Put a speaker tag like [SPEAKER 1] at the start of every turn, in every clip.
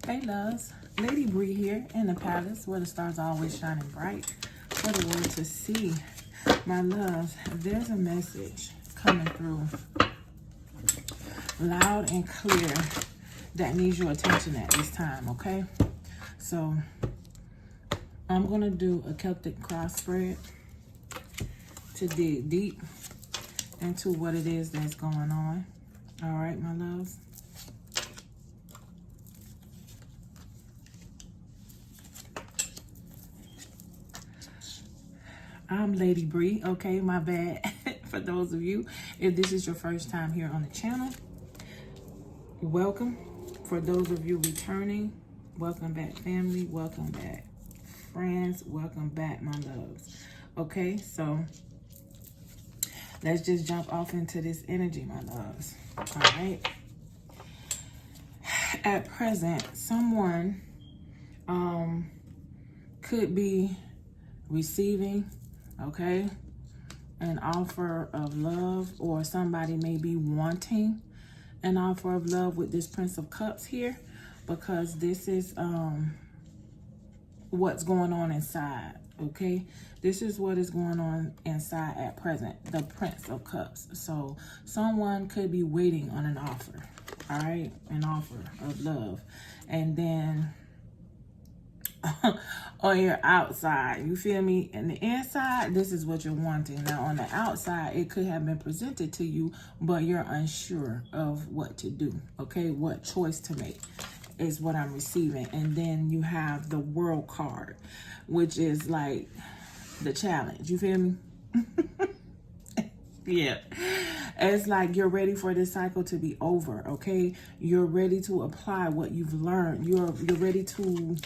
[SPEAKER 1] Hey loves, Lady Bree here in the palace where the stars are always shining bright for the world to see. My loves, there's a message coming through loud and clear that needs your attention at this time, okay? So I'm going to do a Celtic cross spread to dig deep into what it is that's going on. All right, my loves. I'm Lady Bree, okay, my bad. For those of you, if this is your first time here on the channel, welcome. For those of you returning, welcome back family, welcome back friends, welcome back my loves. Okay, so let's just jump off into this energy, my loves. All right. At present, someone could be receiving, okay, an offer of love, or somebody may be wanting an offer of love with this Prince of Cups here, because this is what's going on inside, okay? This is what is going on inside at present, the Prince of Cups. So someone could be waiting on an offer, all right? An offer of love. And then on your outside, you feel me? And the inside, this is what you're wanting. Now on the outside, it could have been presented to you, but you're unsure of what to do, okay? What choice to make is what I'm receiving. And then you have the World card, which is like the challenge, you feel me? Yeah, it's like you're ready for this cycle to be over, okay? You're ready to apply what you've learned. You're ready to,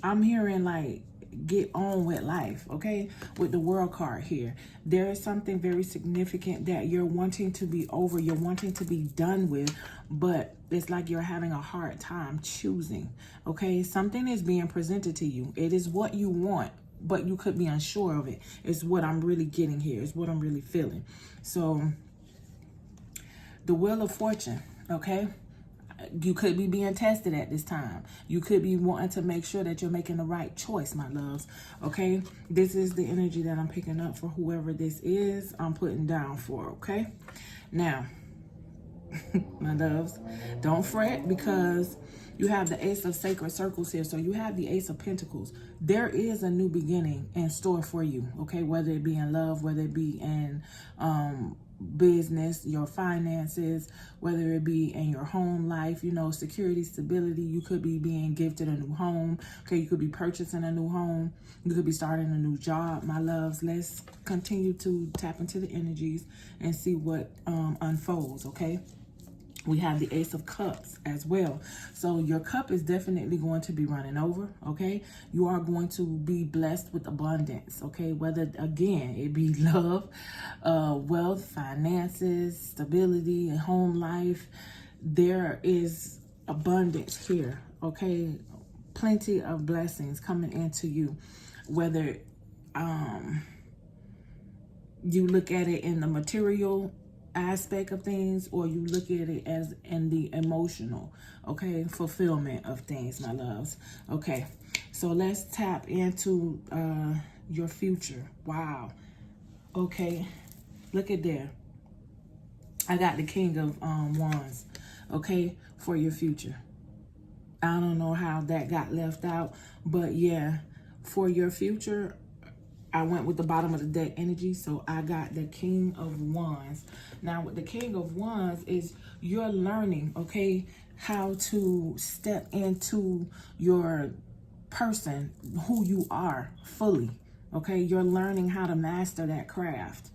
[SPEAKER 1] I'm hearing like, get on with life, okay? With the World card here, there is something very significant that you're wanting to be over, you're wanting to be done with, but it's like you're having a hard time choosing, okay? Something is being presented to you. It is what you want, but you could be unsure of it. It's what I'm really getting here. It's what I'm really feeling. So the Wheel of Fortune, okay? You could be being tested at this time. You could be wanting to make sure that you're making the right choice, my loves. Okay? This is the energy that I'm picking up for whoever this is. I'm putting down for, okay? Now, my loves, don't fret, because you have the Ace of Sacred Circles here. So you have the Ace of Pentacles. There is a new beginning in store for you, okay? Whether it be in love, whether it be in business, your finances, whether it be in your home life, you know, security, stability. You could be being gifted a new home, okay? You could be purchasing a new home. You could be starting a new job, my loves. Let's continue to tap into the energies and see what unfolds, okay? We have the Ace of Cups as well. So your cup is definitely going to be running over, okay? You are going to be blessed with abundance, okay? Whether, again, it be love, wealth, finances, stability, and home life. There is abundance here, okay? Plenty of blessings coming into you. Whether you look at it in the material aspect of things, or you look at it as in the emotional, okay, fulfillment of things, my loves. Okay, so let's tap into your future. Wow. Okay, look at there. I got the King of Wands, okay, for your future. I don't know how that got left out, but yeah, for your future, I went with the bottom of the deck energy, so I got the King of Wands. Now, with the King of Wands is you're learning, okay, how to step into your person, who you are fully, okay? You're learning how to master that craft.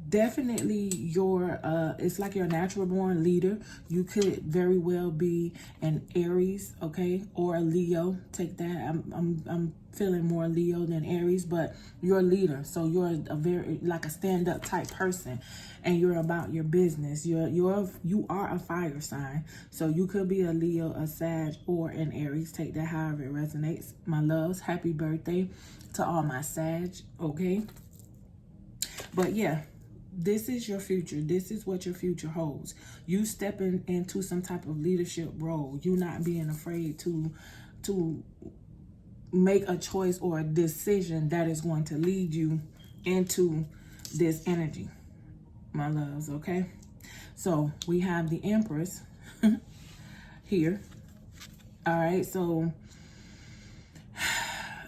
[SPEAKER 1] Definitely it's like you're a natural born leader. You could very well be an Aries, okay, or a Leo. Take that. I'm feeling more Leo than Aries, but you're a leader. So you're a very like a stand-up type person, and you're about your business. You are a fire sign. So you could be a Leo, a Sag, or an Aries. Take that however it resonates. My loves, happy birthday to all my Sag, okay? But yeah, this is your future. This is what your future holds. You stepping into some type of leadership role. You not being afraid to make a choice or a decision that is going to lead you into this energy, my loves, okay? So we have the Empress here. All right, so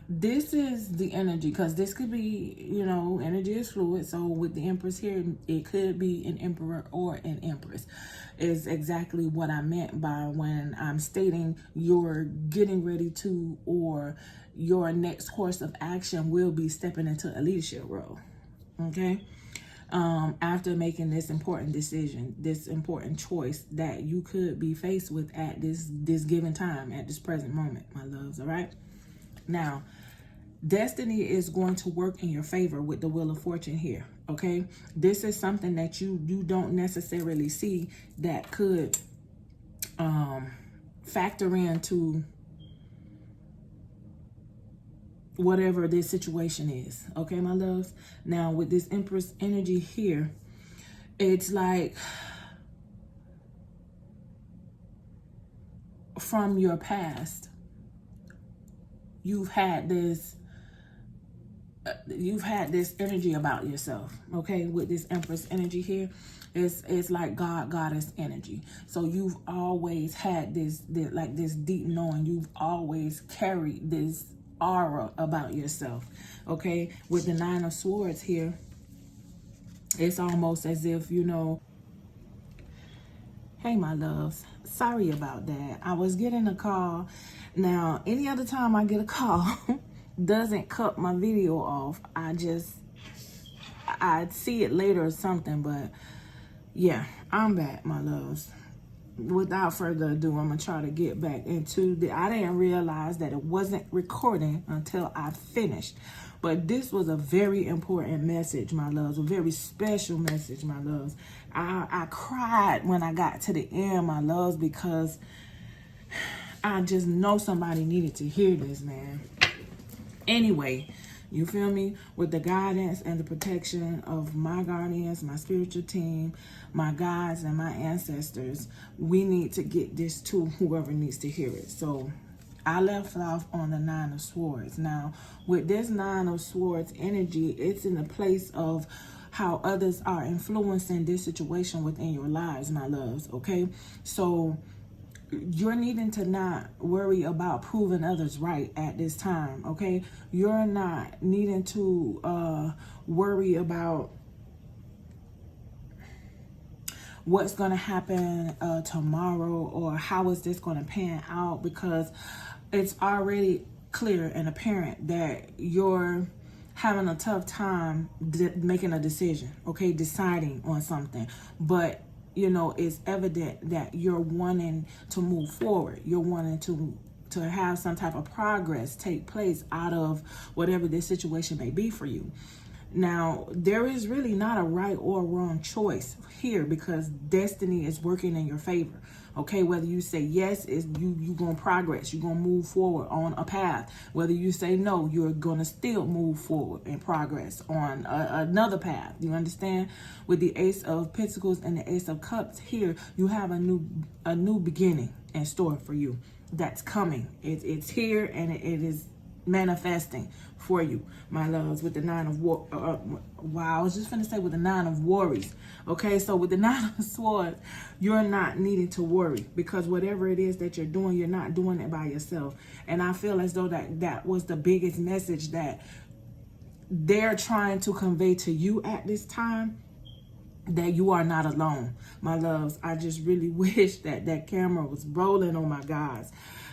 [SPEAKER 1] this is the energy, because this could be, you know, energy is fluid. So with the Empress here, it could be an Emperor or an Empress, is exactly what I meant by when I'm stating you're getting ready to, or your next course of action will be stepping into a leadership role, okay? After making this important decision, this important choice that you could be faced with at this given time, at this present moment, my loves, all right? Now, destiny is going to work in your favor with the Wheel of Fortune here, okay? This is something that you don't necessarily see that could factor into whatever this situation is, okay, my loves? Now, with this Empress energy here, it's like from your past, you've had this energy about yourself, okay? With this Empress energy here, it's like goddess energy. So you've always had this deep knowing. You've always carried this aura about yourself, okay? With the Nine of Swords here, it's almost as if, you know, hey, my loves, sorry about that. I was getting a call. Now, any other time I get a call, doesn't cut my video off. I'd see it later or something, but yeah, I'm back, my loves. Without further ado, I'm gonna try to get back into I didn't realize that it wasn't recording until I finished, but this was a very important message, my loves, a very special message, my loves. I cried when I got to the end, my loves, because I just know somebody needed to hear this, man. Anyway, you feel me? With the guidance and the protection of my guardians, my spiritual team, my guides, and my ancestors, we need to get this to whoever needs to hear it. So I left off on the Nine of Swords. Now, with this Nine of Swords energy, it's in the place of how others are influencing this situation within your lives, my loves, okay? So you're needing to not worry about proving others right at this time, okay? You're not needing to worry about what's going to happen tomorrow, or how is this going to pan out, because it's already clear and apparent that you're having a tough time making a decision, okay? Deciding on something. But you know, it's evident that you're wanting to move forward. You're wanting to have some type of progress take place out of whatever this situation may be for you. Now, there is really not a right or wrong choice here, because destiny is working in your favor. Okay, whether you say yes, is you gonna progress, you're gonna move forward on a path. Whether you say no, you're gonna still move forward and progress on another path. You understand? With the Ace of Pentacles and the Ace of Cups here, you have a new beginning in store for you. That's coming. It's here, and it is manifesting for you, my loves. With the Nine of I was just finna say with the Nine of Worries. Okay, so with the Nine of Swords, you're not needing to worry, because whatever it is that you're doing, you're not doing it by yourself. And I feel as though that was the biggest message that they're trying to convey to you at this time, that you are not alone, my loves. I just really wish that camera was rolling, oh my gosh.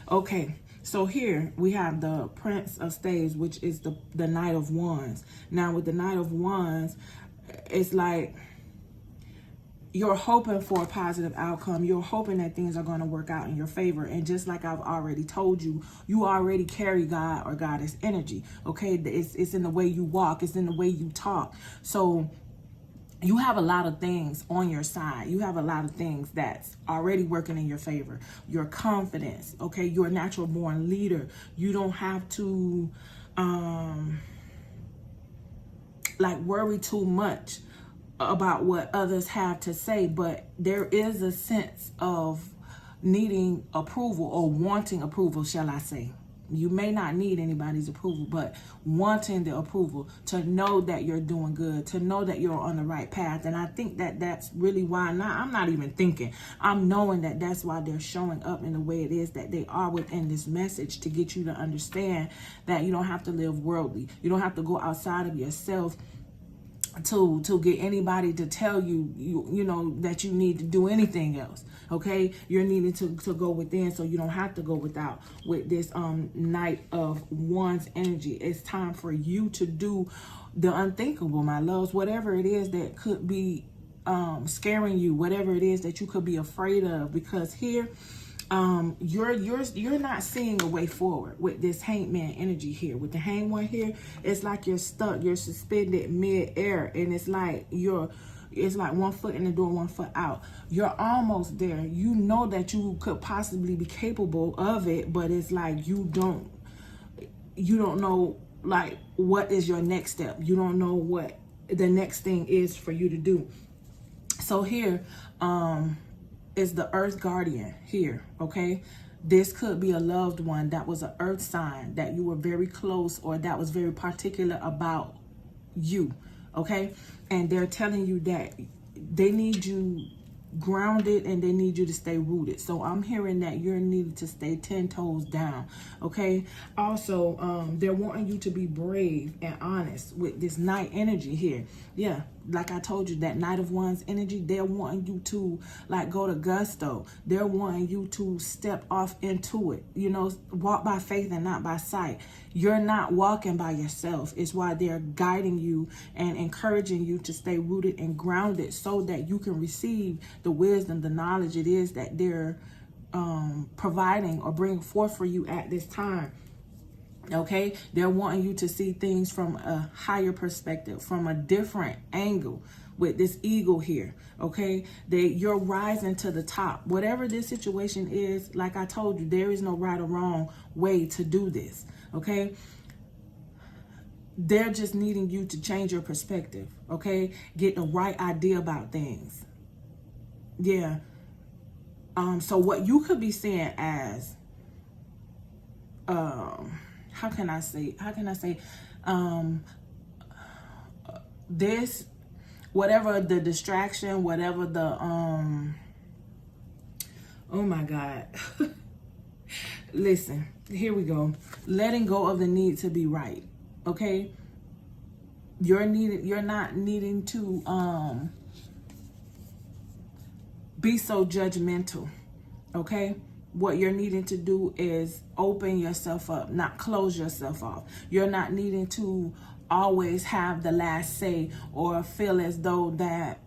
[SPEAKER 1] Okay, so here we have the Prince of Staves, which is the Knight of Wands. Now, with the Knight of Wands, it's like you're hoping for a positive outcome. You're hoping that things are going to work out in your favor. And just like I've already told you, you already carry God or goddess energy, okay? It's in the way you walk. It's in the way you talk. So you have a lot of things on your side. You have a lot of things that's already working in your favor. Your confidence, okay? You're a natural born leader. You don't have to like worry too much about what others have to say, but there is a sense of needing approval, or wanting approval, shall I say. You may not need anybody's approval, but wanting the approval to know that you're doing good, to know that you're on the right path. And I think that that's really why I'm not even thinking. I'm knowing that that's why they're showing up in the way it is that they are within this message, to get you to understand that you don't have to live worldly. You don't have to go outside of yourself to get anybody to tell you, you know, that you need to do anything else. Okay, you're needing to go within, so you don't have to go without. With this Knight of Wands energy, it's time for you to do the unthinkable, my loves. Whatever it is that could be scaring you, whatever it is that you could be afraid of, because here you're not seeing a way forward with this Hangman energy here. With the Hanged One here, it's like you're stuck, you're suspended mid-air, and it's like one foot in the door, one foot out. You're almost there. You know that you could possibly be capable of it, but it's like you don't know, like, what is your next step. You don't know what the next thing is for you to do. So here is the Earth Guardian here, okay? This could be a loved one that was an earth sign that you were very close, or that was very particular about you, okay? And they're telling you that they need you grounded and they need you to stay rooted. So I'm hearing that you're needed to stay 10 toes down, okay? Also, they're wanting you to be brave and honest with this Knight energy here. Yeah, like I told you, that Knight of Wands energy, they're wanting you to, like, go to gusto. They're wanting you to step off into it, you know, walk by faith and not by sight. You're not walking by yourself. It's why they're guiding you and encouraging you to stay rooted and grounded, so that you can receive the wisdom, the knowledge it is that they're providing or bringing forth for you at this time. Okay, they're wanting you to see things from a higher perspective, from a different angle with this eagle here. Okay, you're rising to the top. Whatever this situation is, like I told you, there is no right or wrong way to do this. Okay, they're just needing you to change your perspective. Okay, get the right idea about things. Yeah. So what you could be seeing as how can I say this, whatever the distraction, whatever the oh my God. Listen, here we go. Letting go of the need to be right. Okay, you're not needing to be so judgmental. Okay, what you're needing to do is open yourself up, not close yourself off. You're not needing to always have the last say, or feel as though that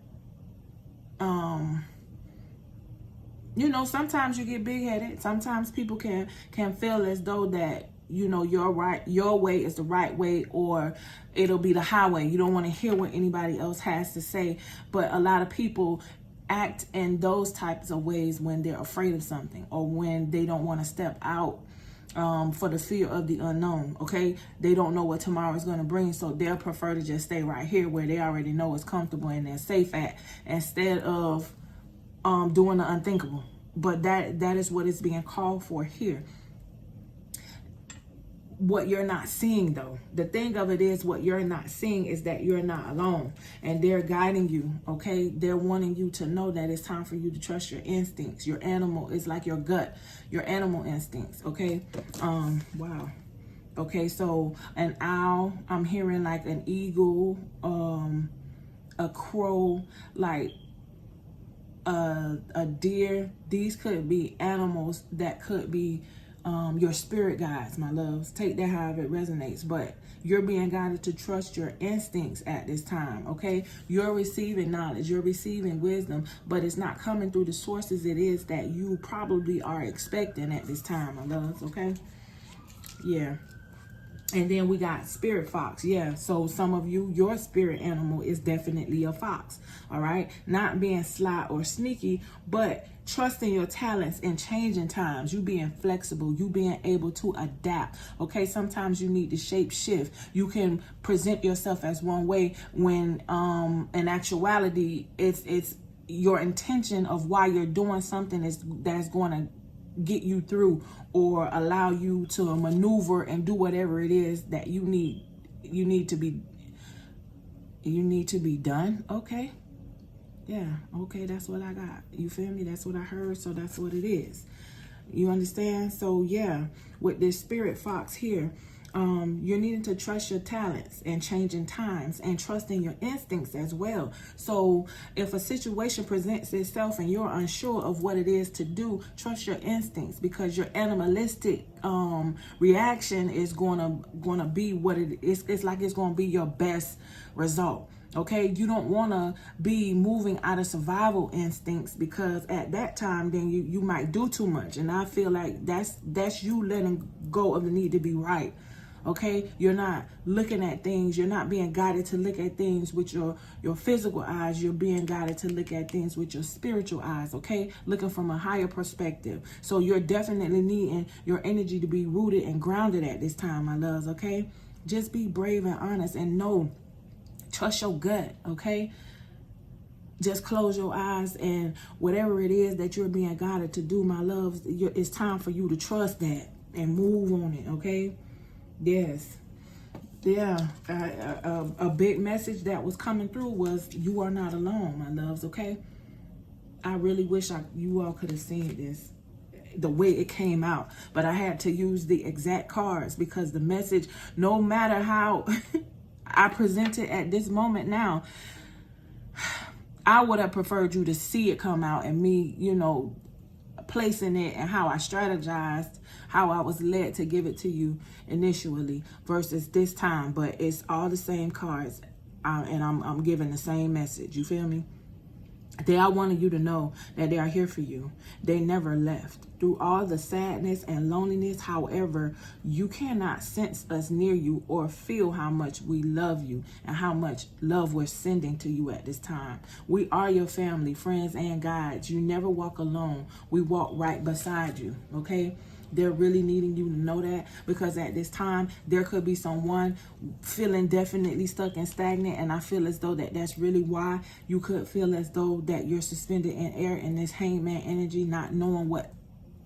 [SPEAKER 1] you know, sometimes you get big-headed. Sometimes people can feel as though that, you know, your way is the right way, or it'll be the highway. You don't want to hear what anybody else has to say. But a lot of people act in those types of ways when they're afraid of something, or when they don't want to step out for the fear of the unknown. Okay, they don't know what tomorrow is going to bring, so they'll prefer to just stay right here where they already know it's comfortable and they're safe at, instead of doing the unthinkable. But that is what is being called for here. What you're not seeing, though, the thing of it is, what you're not seeing is that you're not alone, and they're guiding you. Okay, they're wanting you to know that it's time for you to trust your instincts. Your animal is like your gut, your animal instincts. Okay, wow. Okay, so an owl, I'm hearing like an eagle, a crow, like a deer. These could be animals that could be your spirit guides, my loves. Take that however it resonates, but you're being guided to trust your instincts at this time. Okay, you're receiving knowledge, you're receiving wisdom, but it's not coming through the sources it is that you probably are expecting at this time, my loves. Okay, yeah. And then we got spirit fox. Yeah, so some of you, your spirit animal is definitely a fox. All right, not being sly or sneaky, but Trusting your talents in changing times. You being flexible. You being able to adapt. Okay, sometimes you need to shape shift. You can present yourself as one way when in actuality it's your intention of why you're doing something that's going to get you through or allow you to maneuver and do whatever it is that you need to be done. Okay. Yeah, okay, that's what I got. You feel me? That's what I heard, so that's what it is. You understand? So yeah, with this spirit fox here, you're needing to trust your talents and changing times and trusting your instincts as well. So if a situation presents itself and you're unsure of what it is to do, trust your instincts, because your animalistic reaction is gonna be what it is. It's like it's gonna be your best result. Okay, you don't want to be moving out of survival instincts, because at that time then you might do too much, and I feel like that's you letting go of the need to be right. Okay, you're not looking at things, you're not being guided to look at things with your physical eyes, you're being guided to look at things with your spiritual eyes. Okay, looking from a higher perspective. So you're definitely needing your energy to be rooted and grounded at this time, my loves. Okay, just be brave and honest and know. Trust your gut, okay? Just close your eyes, and whatever it is that you're being guided to do, my loves, it's time for you to trust that and move on it, okay? Yes. Yeah. A big message that was coming through was you are not alone, my loves, okay? I really wish you all could have seen this, the way it came out, but I had to use the exact cards because the message, no matter how I present it at this moment now, I would have preferred you to see it come out and me, placing it and how I strategized, how I was led to give it to you initially versus this time. But it's all the same cards, and I'm giving the same message. You feel me? They all wanted you to know that they are here for you. They never left. Through all the sadness and loneliness, however, you cannot sense us near you or feel how much we love you and how much love we're sending to you at this time. We are your family, friends, and guides. You never walk alone. We walk right beside you, okay? They're really needing you to know that, because at this time, there could be someone feeling definitely stuck and stagnant, and I feel as though that's really why you could feel as though that you're suspended in air in this hangman energy, not knowing what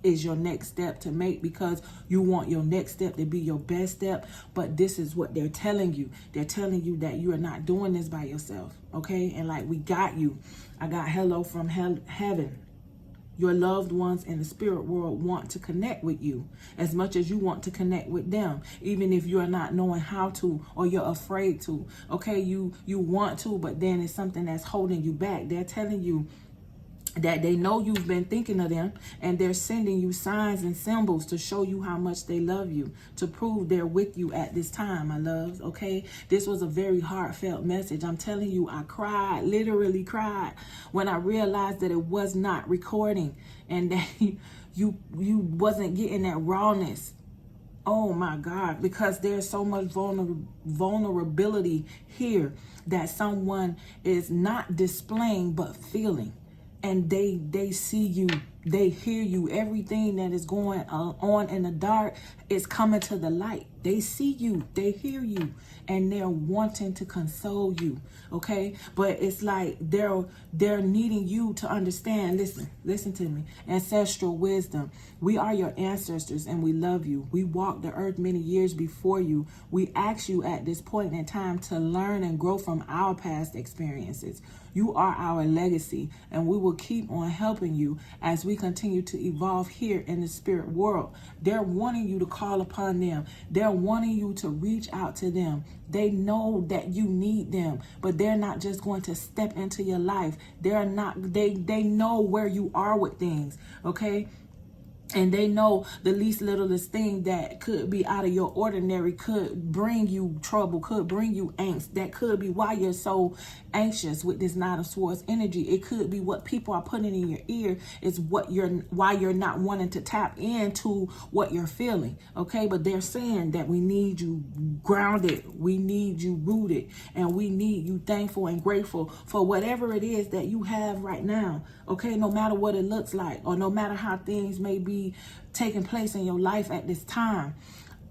[SPEAKER 1] is your next step to make, because you want your next step to be your best step. But this is what they're telling you. They're telling you that you are not doing this by yourself, okay? And like, we got you. I got hello from heaven. Your loved ones in the spirit world want to connect with you as much as you want to connect with them, even if you're not knowing how to or you're afraid to. Okay, you want to, but then it's something that's holding you back. They're telling you that they know you've been thinking of them, and they're sending you signs and symbols to show you how much they love you, to prove they're with you at this time, my loves, okay? This was a very heartfelt message. I'm telling you, I cried, literally cried, when I realized that it was not recording and that you wasn't getting that rawness. Oh my God, because there's so much vulnerability here that someone is not displaying but feeling. And they see you, they hear you. Everything that is going on in the dark is coming to the light. They see you, they hear you, and they're wanting to console you, okay? But it's like they're needing you to understand. Listen to me. Ancestral wisdom. We are your ancestors, and we love you. We walked the earth many years before you. We ask you at this point in time to learn and grow from our past experiences. You are our legacy, and we will keep on helping you as we continue to evolve here in the spirit world. They're wanting you to call upon them. They're wanting you to reach out to them. They know that you need them, but they're not just going to step into your life. They know where you are with things, okay? And they know the least littlest thing that could be out of your ordinary could bring you trouble, could bring you angst. That could be why you're so anxious with this Nine of Swords energy. It could be what people are putting in your ear is why you're not wanting to tap into what you're feeling. Okay, but they're saying that we need you grounded, we need you rooted, and we need you thankful and grateful for whatever it is that you have right now. okay? No matter what it looks like, or no matter how things may be taking place in your life at this time.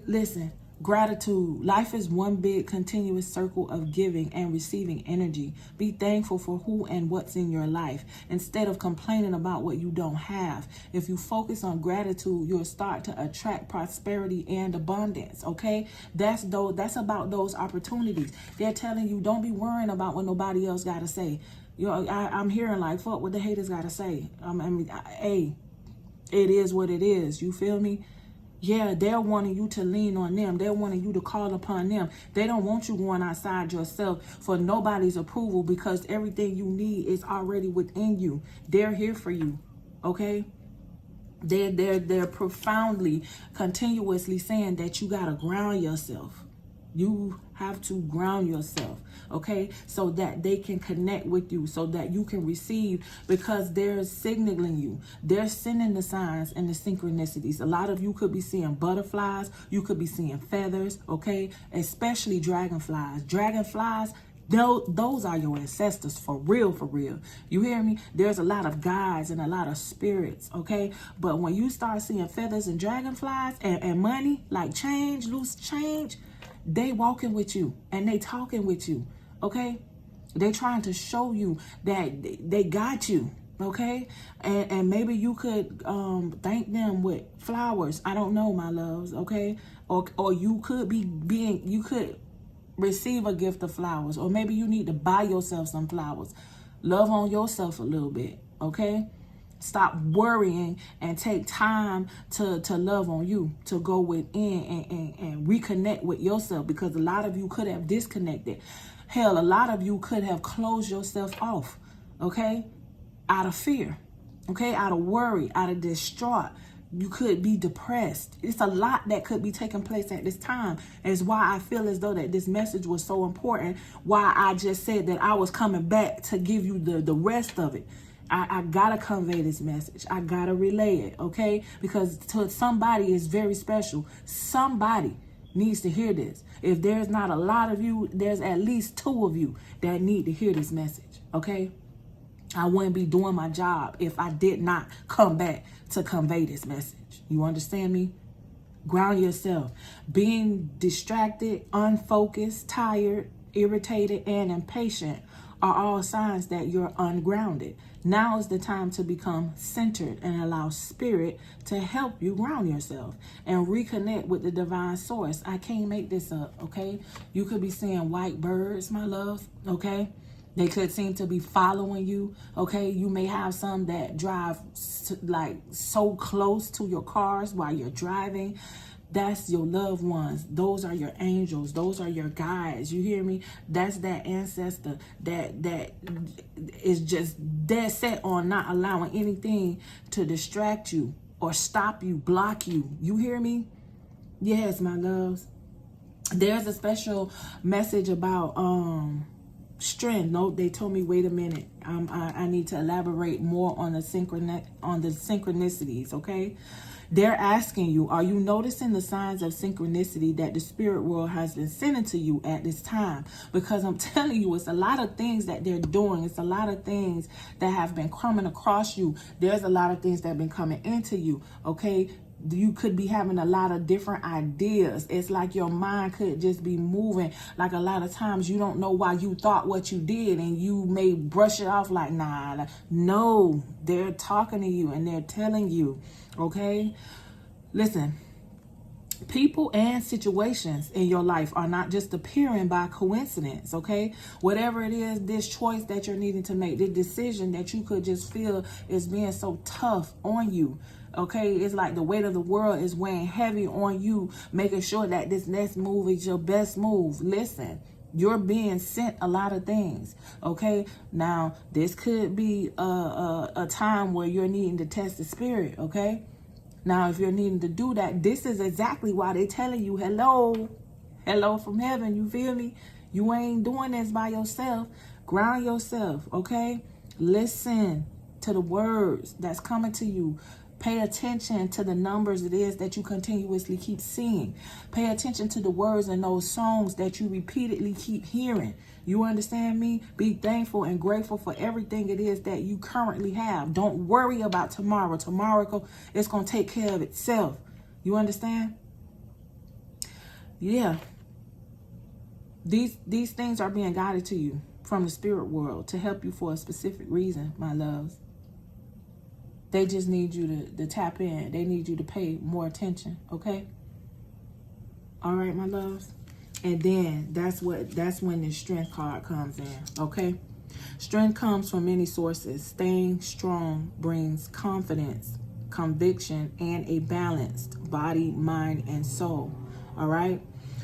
[SPEAKER 1] Listen, gratitude. Life is one big continuous circle of giving and receiving energy. Be thankful for who and what's in your life instead of complaining about what you don't have. If you focus on gratitude, you'll start to attract prosperity and abundance, okay? That's about those opportunities. They're telling you, don't be worrying about what nobody else got to say. You know, I'm hearing like, fuck what the haters got to say. Hey, it is what it is. You feel me? Yeah, they're wanting you to lean on them. They're wanting you to call upon them. They don't want you going outside yourself for nobody's approval, because everything you need is already within you. They're here for you, okay? They're profoundly, continuously saying that you gotta ground yourself. You have to ground yourself, okay? So that they can connect with you, so that you can receive, because they're signaling you. They're sending the signs and the synchronicities. A lot of you could be seeing butterflies. You could be seeing feathers, okay? Especially dragonflies. Dragonflies, those are your ancestors, for real, for real. You hear me? There's a lot of guides and a lot of spirits, okay? But when you start seeing feathers and dragonflies and money, like change, loose change, they walking with you and they talking with you, okay? They trying to show you that they got you, okay? And maybe you could thank them with flowers. I don't know, my loves, okay? Or you could you could receive a gift of flowers, or maybe you need to buy yourself some flowers. Love on yourself a little bit, okay? Stop worrying and take time to love on you, to go within and reconnect with yourself, because a lot of you could have disconnected. Hell, a lot of you could have closed yourself off, okay? Out of fear, okay? Out of worry, out of distraught. You could be depressed. It's a lot that could be taking place at this time. Is why I feel as though that this message was so important. Why I just said that I was coming back to give you the rest of it. I gotta convey this message. I gotta relay it, okay? Because to somebody is very special. Somebody needs to hear this. If there's not a lot of you, there's at least 2 of you that need to hear this message, okay? I wouldn't be doing my job if I did not come back to convey this message. You understand me? Ground yourself. Being distracted, unfocused, tired, irritated, and impatient are all signs that you're ungrounded. Now is the time to become centered and allow spirit to help you ground yourself and reconnect with the divine source. I can't make this up, okay? You could be seeing white birds, my love, okay? They could seem to be following you, okay? You may have some that drive like so close to your cars while you're driving. That's your loved ones. Those are your angels. Those are your guides. You hear me? That's that ancestor that is just dead set on not allowing anything to distract you or stop you, block you. You hear me? Yes, my loves. There's a special message about strength. No, they told me, wait a minute. I need to elaborate more on the synchronicities, okay? They're asking you, are you noticing the signs of synchronicity that the spirit world has been sending to you at this time? Because I'm telling you, it's a lot of things that they're doing. It's a lot of things that have been coming across you. There's a lot of things that have been coming into you, okay? You could be having a lot of different ideas. It's like your mind could just be moving. Like a lot of times you don't know why you thought what you did, and you may brush it off like, nah. No, they're talking to you and they're telling you, okay? Listen, people and situations in your life are not just appearing by coincidence, okay? Whatever it is, this choice that you're needing to make, the decision that you could just feel is being so tough on you, okay? It's like the weight of the world is weighing heavy on you, making sure that this next move is your best move. Listen, you're being sent a lot of things, okay? Now, this could be a time where you're needing to test the spirit, okay? Now, if you're needing to do that, this is exactly why they're telling you, hello from heaven, you feel me? You ain't doing this by yourself. Ground yourself, okay? Listen to the words that's coming to you. Pay attention to the numbers it is that you continuously keep seeing. Pay attention to the words in those songs that you repeatedly keep hearing. You understand me? Be thankful and grateful for everything it is that you currently have. Don't worry about tomorrow. Tomorrow it's going to take care of itself. You understand? Yeah. These things are being guided to you from the spirit world to help you for a specific reason, my loves. They just need you to tap in. They need you to pay more attention, okay? All right, my loves. And then that's when the strength card comes in, okay? Strength comes from many sources. Staying strong brings confidence, conviction, and a balanced body, mind, and soul, all right?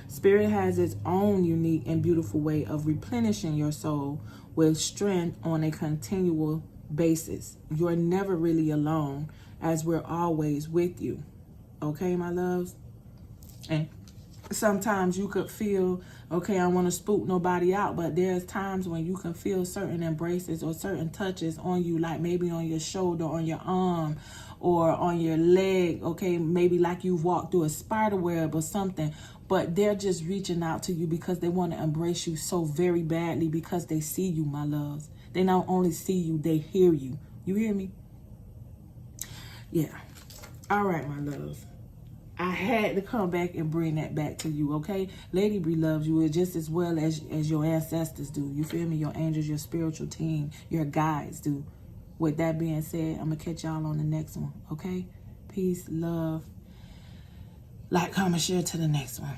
[SPEAKER 1] Spirit has its own unique and beautiful way of replenishing your soul with strength on a continual basis. You're never really alone, as we're always with you. Okay, my loves? And sometimes you could feel, okay, I want to spook nobody out, but there's times when you can feel certain embraces or certain touches on you, like maybe on your shoulder, on your arm, or on your leg, okay? Maybe like you've walked through a spider web or something, but they're just reaching out to you because they want to embrace you so very badly because they see you, my loves. They not only see you, they hear you. You hear me? Yeah. All right, my loves. I had to come back and bring that back to you, okay? Lady Bree loves you just as well as your ancestors do. You feel me? Your angels, your spiritual team, your guides do. With that being said, I'm going to catch y'all on the next one, okay? Peace, love, like, comment, share to the next one.